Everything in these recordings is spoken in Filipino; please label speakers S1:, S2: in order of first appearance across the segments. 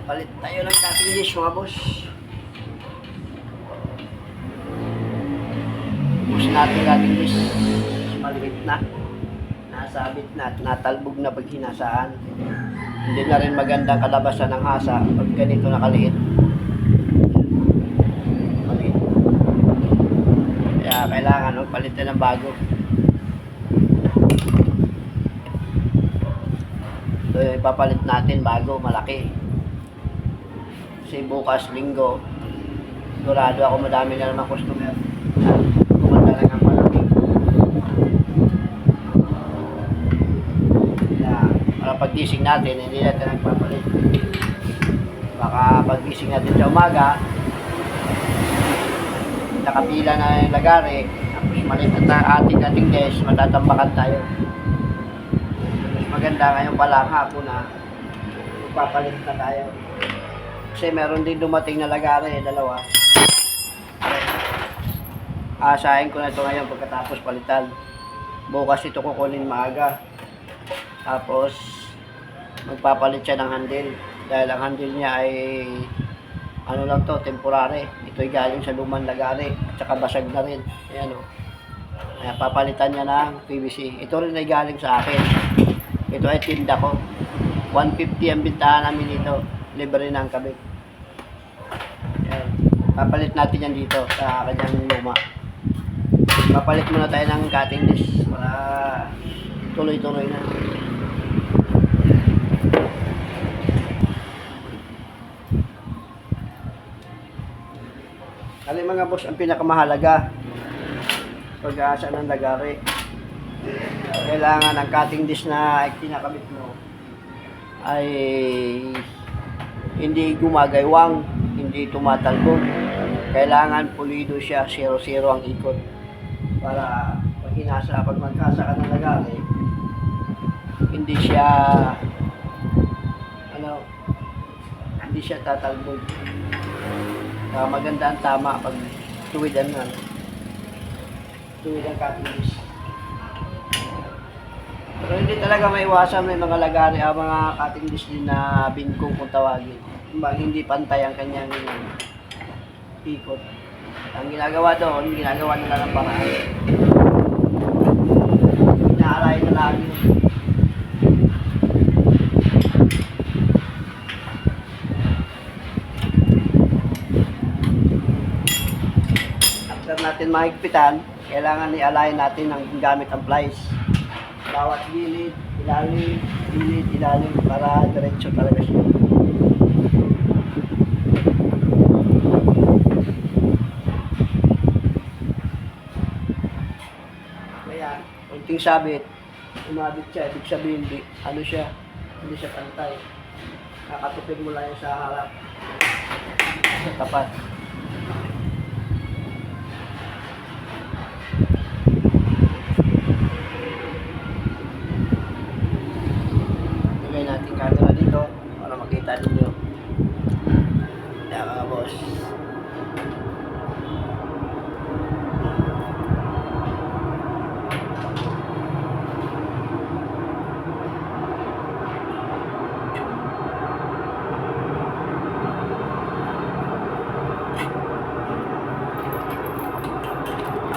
S1: Palit tayo ng cutting dish mga boss. Bus natin cutting dish. Maliit na. Nasabit na at natalbog na pag hinasaan. Hindi na rin magandang kalabasan ng hasa pag ganito nakaliit. Maliit. Kaya kailangan palitan ng bago. So ipapalit natin bago, malaki. Kasi bukas linggo, sigurado ako madami na naman customer. Kumanda lang ang malaki. Para pag-gising natin, hindi natin nagpapalit. Baka pag-gising natin sa umaga, nakapila na yung lagari, tapos malit at ating desk, matatambakan tayo. Maganda ngayon pala ang hapon na papalit na tayo. Kasi meron din dumating na lagari, dalawa. Asahin ko na ito ngayon pagkatapos palitan. Bukas ito kukunin maaga. Tapos magpapalit siya ng handle. Dahil ang handle niya ay ano lang to, temporary. Ito ay galing sa lumang lagari at saka basag na rin. Ayan o. Kaya papalitan niya ng PVC. Ito rin ay galing sa akin. Ito ay tinda ko. 150 ang bintahan namin dito. Libre na ang kabit. Ayan. Papalit natin yan dito sa kanyang luma. Papalit muna tayo ng cutting dish para tuloy-tuloy na. Kali mga boss, ang pinakamahalaga pag-aasa ng lagari. Kailangan ang cutting dish na kinakabit mo ay hindi gumagaywang, hindi tumatalbog. Kailangan pulido siya, 0-0 ang ikot. Para pag magkasa ka ng lagari, hindi siya hindi siya tatalbog. Maganda ang tama pag tuwidan na. Tuwid ang cutting dish. Pero hindi talaga maiwasan, may mga lagari, mga cutting dish din na bingkong kung tawagin. Hindi pantay ang kanyang ikot. Ang ginagawa doon, ginagawa nila ng paraan. Inaalay na lagi. After natin mahigpitan, kailangan i-align natin ng gamit ang plies. Bawat gilid, ilalim, para diretso talaga siya. Kaya, unting sabit, umabit siya, ibig sabihin, hindi siya pantay. Kakatupin mo lang yung sa harap, sa tapat. Natin camera dito para makita ninyo. Kaya mga boss,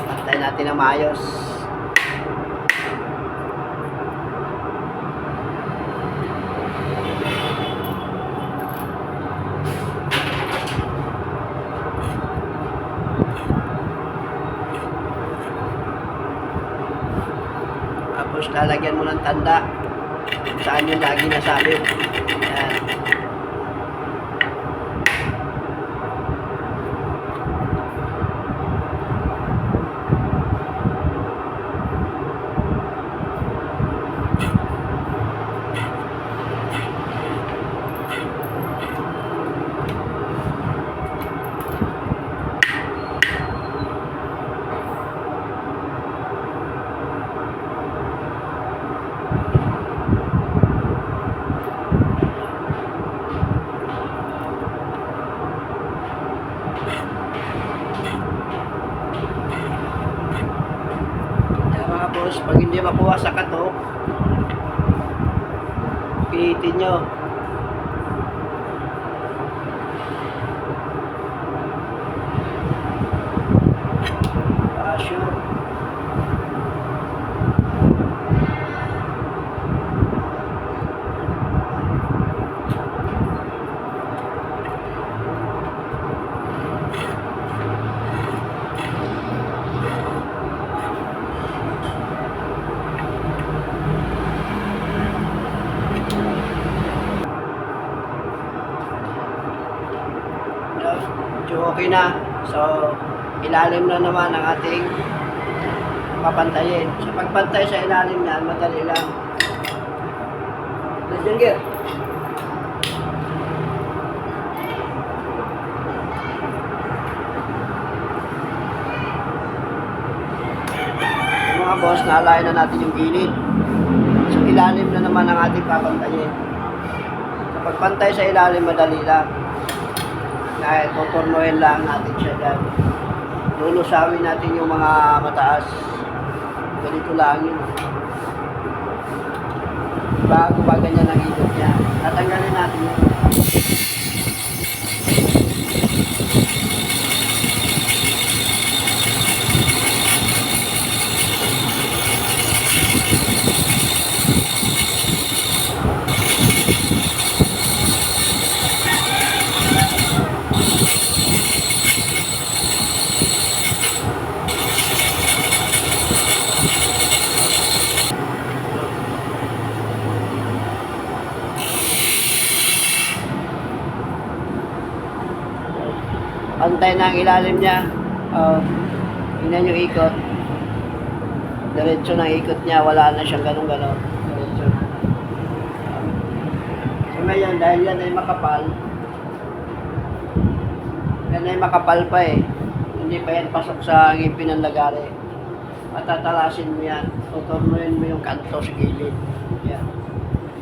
S1: pantay natin ang maayos. Tapos lalagyan mo ng tanda kung saan yung lagi nasabit. Ayan. Tapos, pag hindi makuha sa katok, pilitin nyo. medyo okay na. So, ilalim na naman ang ating papantayin. Sa pagpantay sa ilalim niyan, madali lang. Nandiyan, Gir. Mga boss, naalayan na natin yung gilid. So, ilalim na naman ang ating papantayin. Sa pagpantay sa ilalim, madali lang. Dahil tuturnuhin lang natin siya dyan. Lulusawin natin yung mga mataas. Ganito lang yun. Bago pa ganyan ang ilog niya. Tatanggalin natin yun. Pantay na ang ilalim niya. Tingnan yung ikot. Diretso ng ikot niya. Wala na siyang ganun-ganon. Diretso. So ngayon, dahil yan ay makapal. Yan ay makapal pa eh. Hindi pa yan pasok sa ngipin ng lagari. Matatalasin mo yan. Tuturnuin mo yung kanto sa gilid. Yan.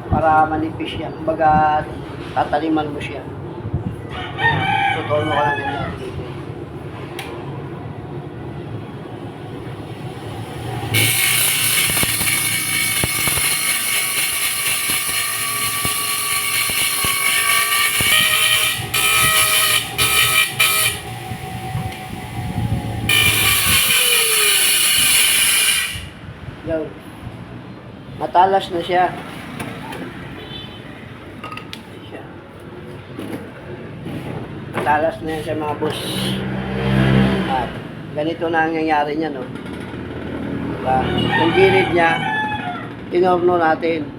S1: Para manipis yan. Kumbaga, tataliman mo siya. Tuturno ka lang ganyan. Yan. Matalas na siya. Matalas na yan siya mga boss. At ganito na ang nangyayari niya, no? Diba? Yung gilid niya, tinorno natin.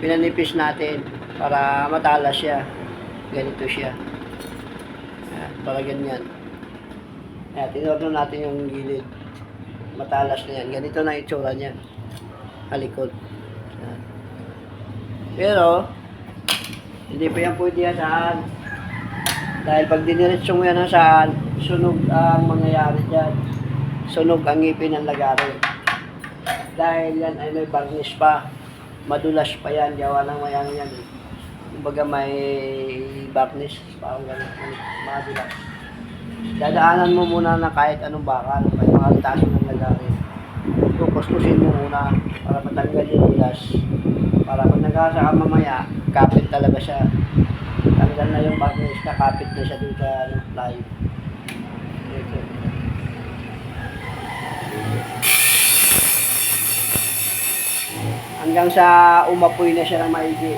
S1: Pinanipis natin para matalas siya. Ganito siya. At, para ganyan. At, tinorno natin yung gilid. Matalas na yan. Ganito na itsura niya. Halikod. Pero, hindi pa yan pwede yan saan. Dahil pag diniretso mo yan saan, sunog ang mangyayari dyan. Sunog ang ngipin ng lagari. Dahil yan ay may varnish pa. Madulas pa yan. Gawa ng mayang yan. Kumbaga may varnish. Parang gano'n. Madulas. Dadaanan mo muna na kahit anong bakal. May mga taso ng lagari. Kukuskusin mo muna para matanggal yung dulas. Para pag nagkasa ka mamaya, kapit talaga siya. Tanggal na yung varnish, nakapit na siya dun sa ply. Hanggang sa umapoy na siya ng maigi.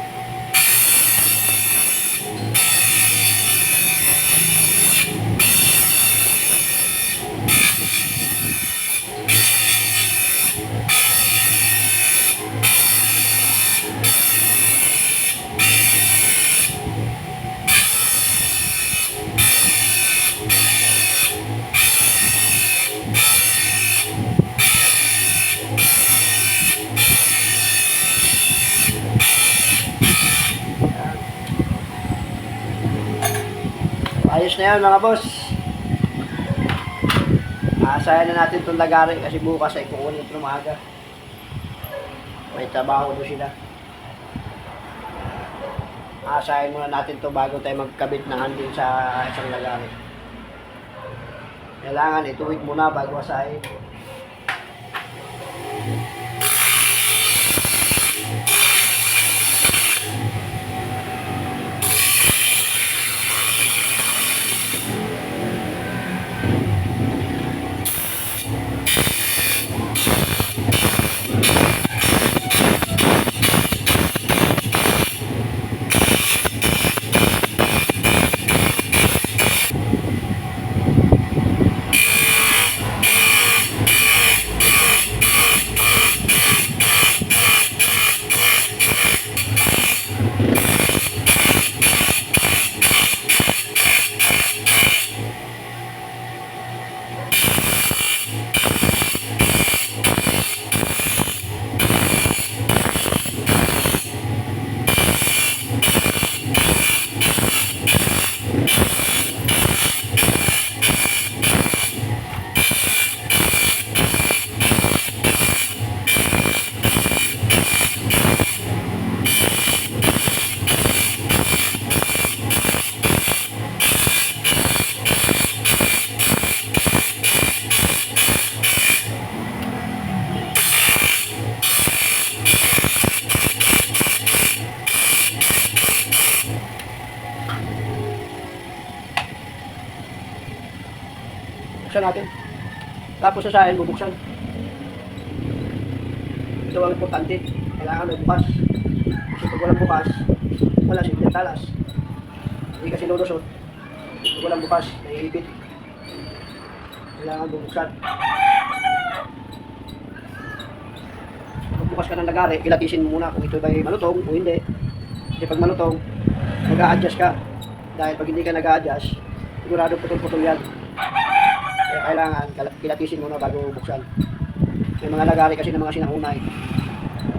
S1: Ayos na yan mga boss. Aasayan na natin itong lagari kasi bukas ay kukunin ito ng maaga. May trabaho doon sila. Aasayan muna natin ito bago tayo magkabit ng handle sa isang lagari. Kailangan ituwid muna bago asahin. bubuksan natin. Tapos sasahin, bubuksan. Ito ang importante. Kailangan may bukas. Kasi pag walang bukas, wala simple talas. Hindi kasi lulusot. Pag walang bukas, naiipit. Kailangan bubuksan. Pag bukas ka ng lagari, kilatisin mo muna kung ito ba'y malutong o hindi. Kasi pag malutong, mag-a-adjust ka. Dahil pag hindi ka nag-a-adjust, sigurado putol-putol yan. Kaya kailangan kilatisin muna bago buksan. May mga lagari kasi ng mga sinaunay.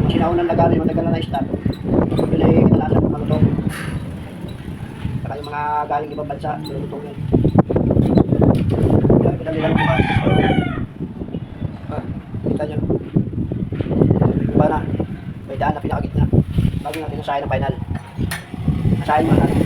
S1: Yung sinaunang lagari, matagal na na-stop. Yun ay kinalasan ng malutong. Saka yung mga galing ibang bansa, malutong yan. Kaya pinali lang bukas. Kita nyo. Iba na. May daan na pinakagitna. Bago natin nasahin ng final. Nasahin mo natin.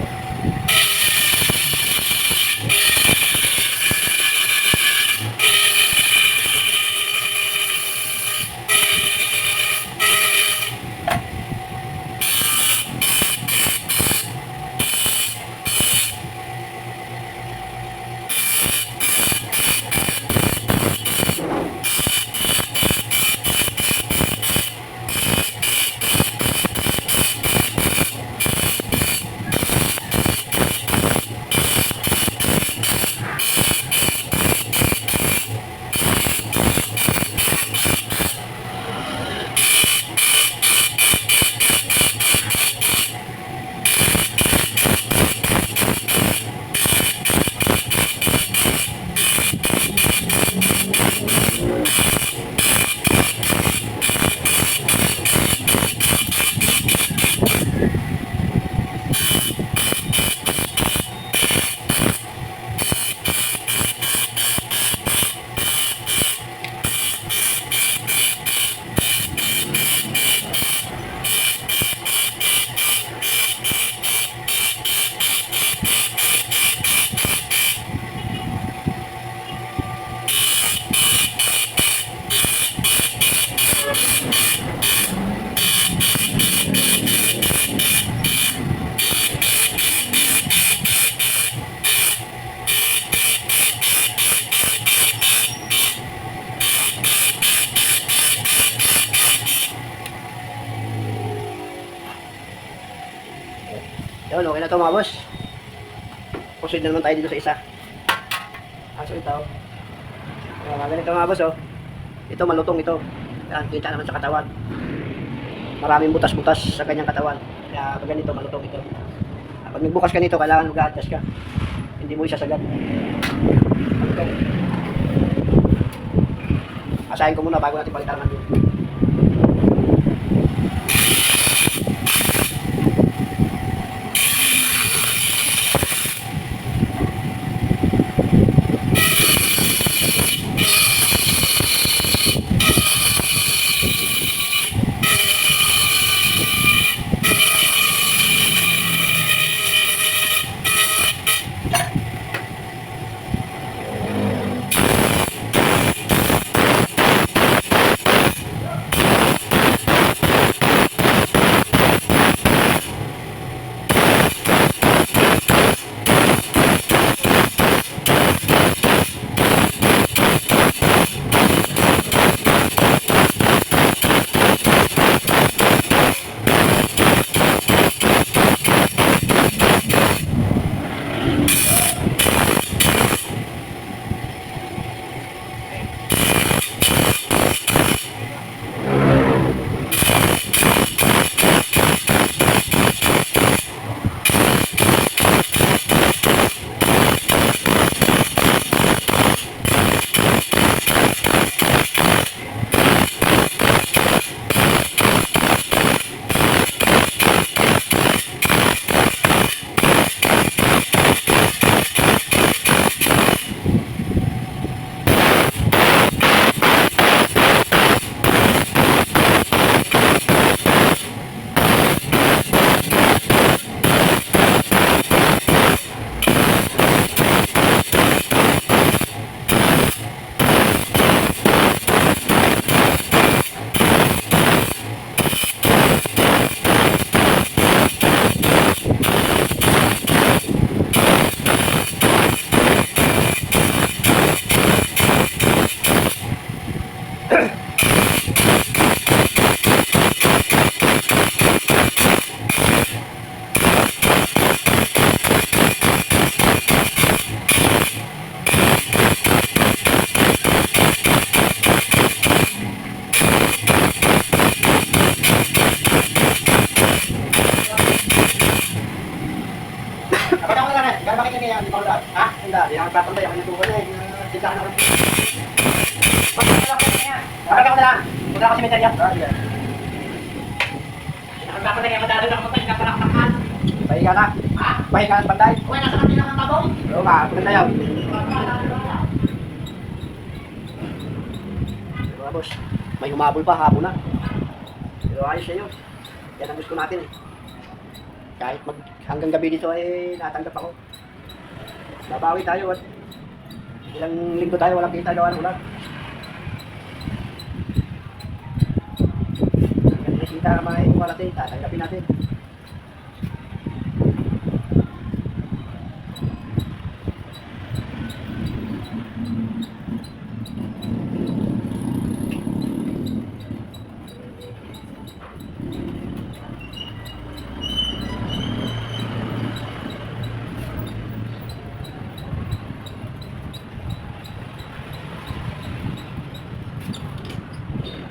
S1: Yun, okay na ito mga boss. Proceed na naman tayo dito sa isa. So ito. Ganito mga boss, oh. Ito malutong ito. Yan, kita naman sa katawan. Maraming butas-butas sa kanyang katawan. Kaya pag ganito, malutong ito. Pag nagbukas ka nito, kailangan mag-a-adjust ka. Hindi mo isasagad. Okay. Asahin ko muna bago natin palitan natin. Kapag ako na lang, gano'n bakit niya hindi pa ulat? Ha? Hindi, hindi ako papantay, ako natutunan eh. Tindahan ako. Kapag ako na lang, punta ako sa cemetery. Sige. Nakapapantay kaya madalo lang ako pag nakaparaktakan. Pahiga na. Ha? Pahiga na sa banday. Uy, nasa kanila ng tabong. Oo ba, maganda yun. Mga boss, may humabol pa hapon na. Pero ayos siya yun. Yan ang gusto natin eh. Kahit hanggang gabi dito ay natanggap ako. Babawi tayo at ilang linggo tayo walang kita gawa ng ulan. Ganyan kita may kumalating, tatanggapin natin.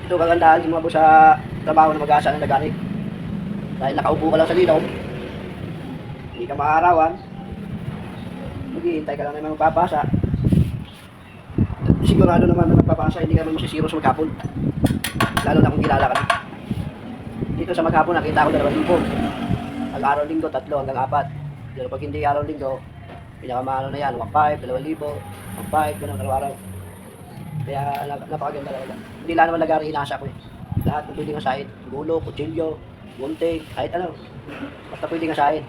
S1: Ito kagandahan yung mga boss sa trabaho na mag-asa ng naganik. Dahil nakaupo ka lang sa lilaw, hindi ka maaarawan, maghihintay ka lang ng mga magpapasa. Sigurado naman na magpapasa, hindi ka naman masisiro sa maghapon. Lalo na kung kilala ka na. Dito sa maghapon nakita ko 2,000. Pag-araw linggo, 3 hanggang 4. Pero pag hindi araw linggo, pinakamahalo na yan, 1,500, 2,000, 1,500, ganun araw-araw. Kaya napakaganda talaga. Hindi lang naman lagari inasa ko eh. Lahat ng pwedeng asahin. Gulo, kutsilyo, gunting, kahit ano. Basta pwedeng asahin.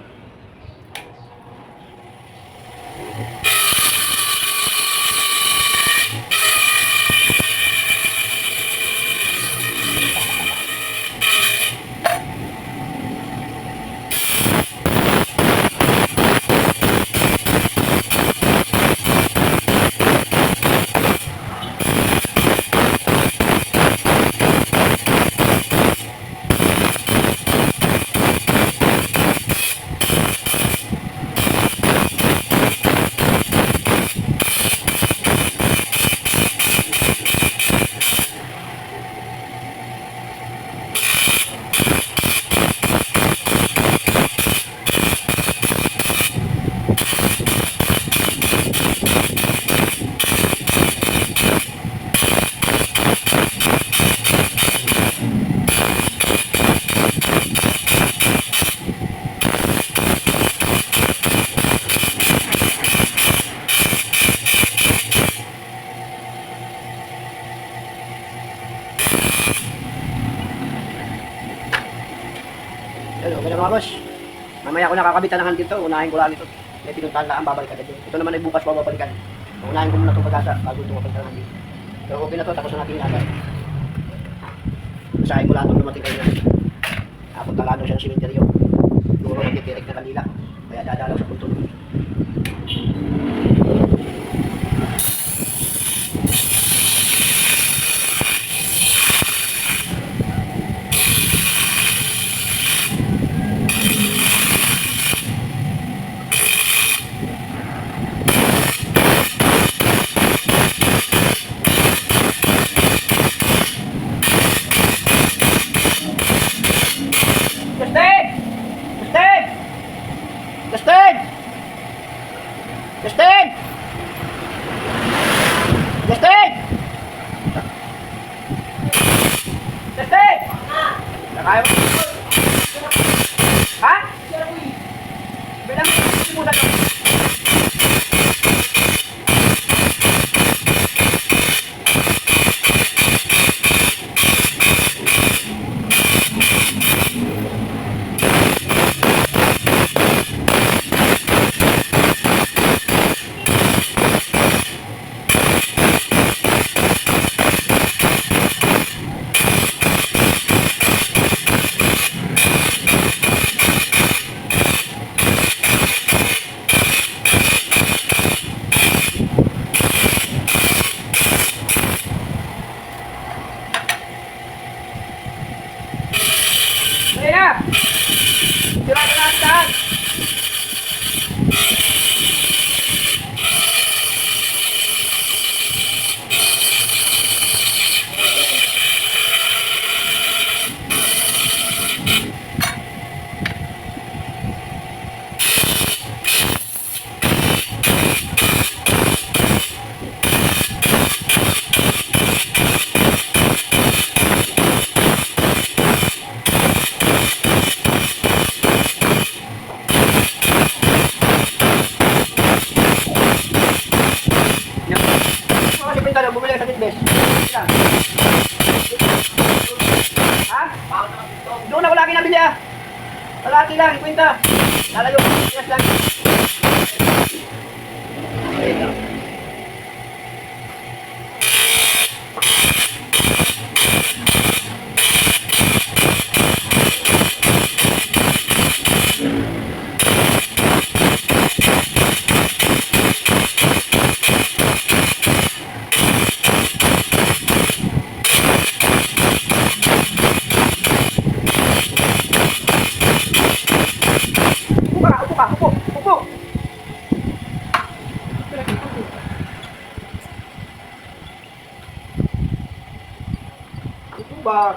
S1: Hello, okay na mga boss. Mamaya ko nakakabitan ng handle to, unahin ko lang ito. May pinuntahan lang, babalik agad yun. Ito naman ay bukas babalikan. Unahin ko muna itong pag-asa bago ito mapagka ng handle. Pero okay na to, tapos na natin inagad. Masahin ko lang itong dumating kayo na. Napunta lang siya ng simenteryo. Siguro nagtitirek na kanila. Kaya dadalaw sa punto. Justin! Justin! Justin! Justin! Nakaya mo? Ha? Bilang mo muna lang. Ayan na! Sira na natin daan! Lalayo, yes lang. Ayun lang. Upo ka, upo. Upo. Upo ba?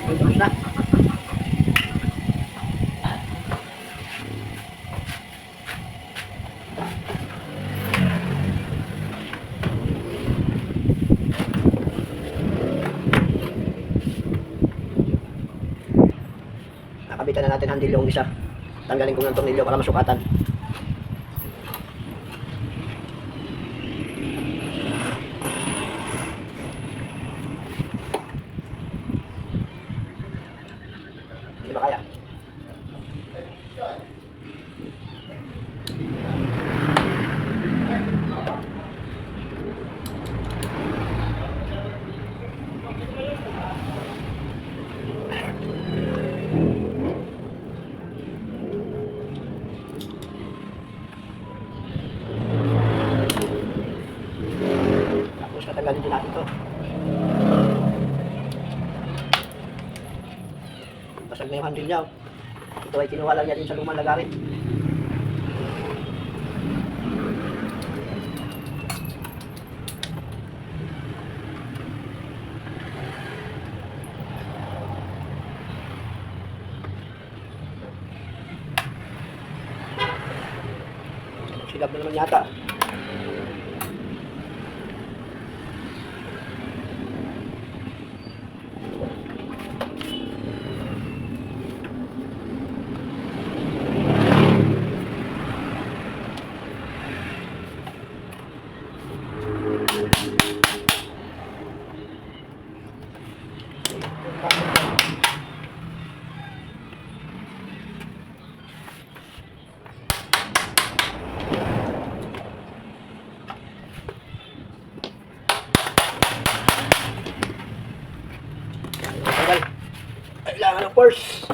S1: Tapos na. Nakabitan na natin handle yung isa. Tanggalin ko ng tornilyo para masukatan. Hindi ba kaya? Tapos tatanggalin din natin ito. Basag na yung handle niya. Ito ay kinuha lang niya din sa lumang lagarin. Silab na naman yata. Kailangan ng force.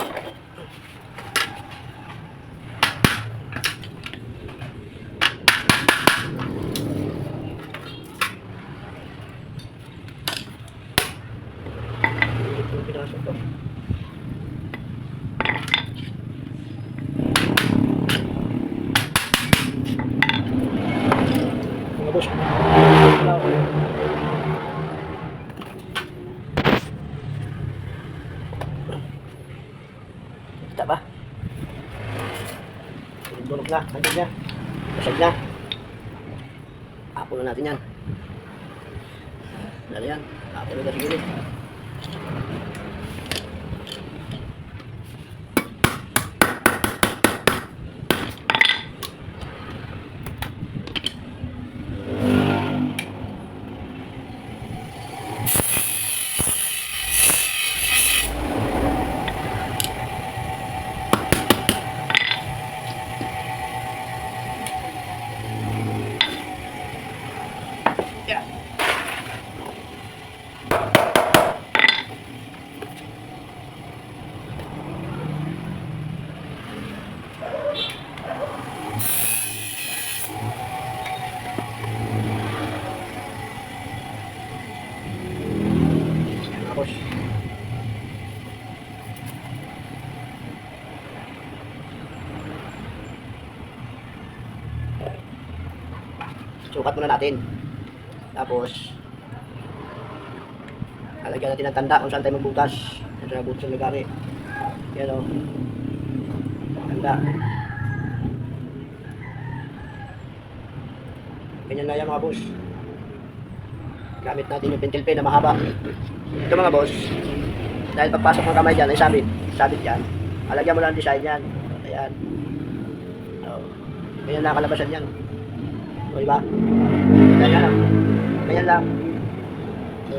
S1: Kita ba? Durog na, andun niya. Basag na. Apo na natin yan. Dali yan. Apo na sa gilid. Yeah. Tapos sukat muna natin. Tapos lalagyan natin ng tanda kung saan tayo magbutas. Ito na butas ng lagari. Yan o. Tanda. Ganyan na yan mga boss. Gamit natin yung pentel pen na mahaba. Ito mga boss, dahil pagpasok ng kamay dyan ay sabit yan. Alagyan mo lang ang design yan. Ayan. So, ganyan na kalabasan yan. O diba? Ganyan lang. Ganyan lang. So,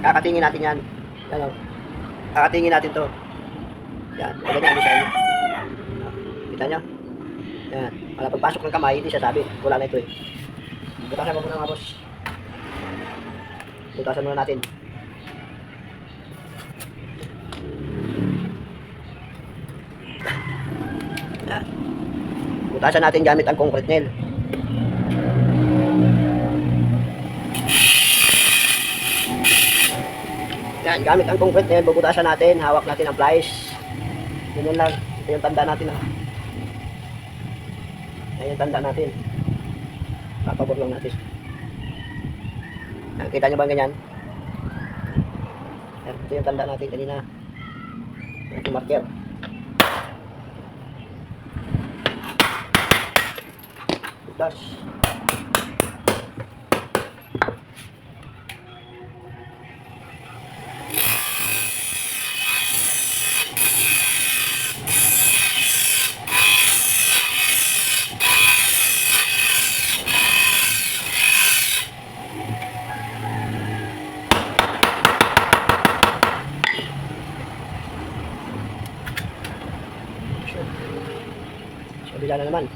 S1: kakatingin natin yan. Yan o. Kakatingin natin to. Yan. Ganyan ang design. Kita nyo? Yan. Para pagpasok ng kamay, hindi siya sabit. Wala na ito eh. Butasan mo muna mga boss. Butasan muna natin. Yan. Butasan natin gamit ang concrete nail. Yan. Gamit ang concrete nail, bubutasan natin. Hawak natin ang pliers. Ganyan lang. Ito yung tanda natin ha. Ayan yung tanda natin. Papabot lang natin. Nakita nyo ba ganyan? Ito yung tanda natin kanina. Ito yung marker. Butas. Kabila na naman.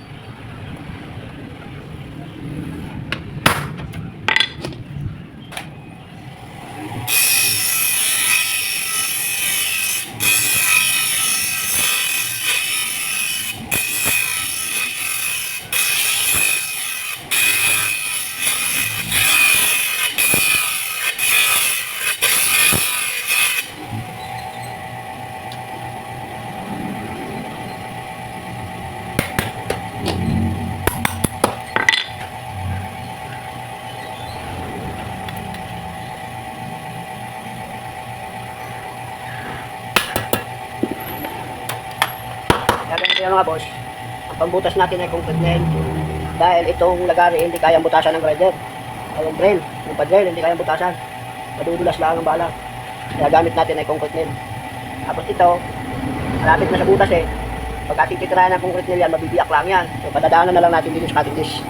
S1: Kaya mga boss, ang pambutas natin ay concrete nail. Dahil itong lagari hindi kayang butasan ng grinder. Ay yung drill, yung pa-drill hindi kayang butasan. Madudulas lang ang bala. Kaya gamit natin ay concrete nail. Tapos ito, malapit na sa butas eh. Pag ating titirahan ng concrete nail yan, mabibiyak lang yan. So patadaanan na lang natin dito sa cutting dish.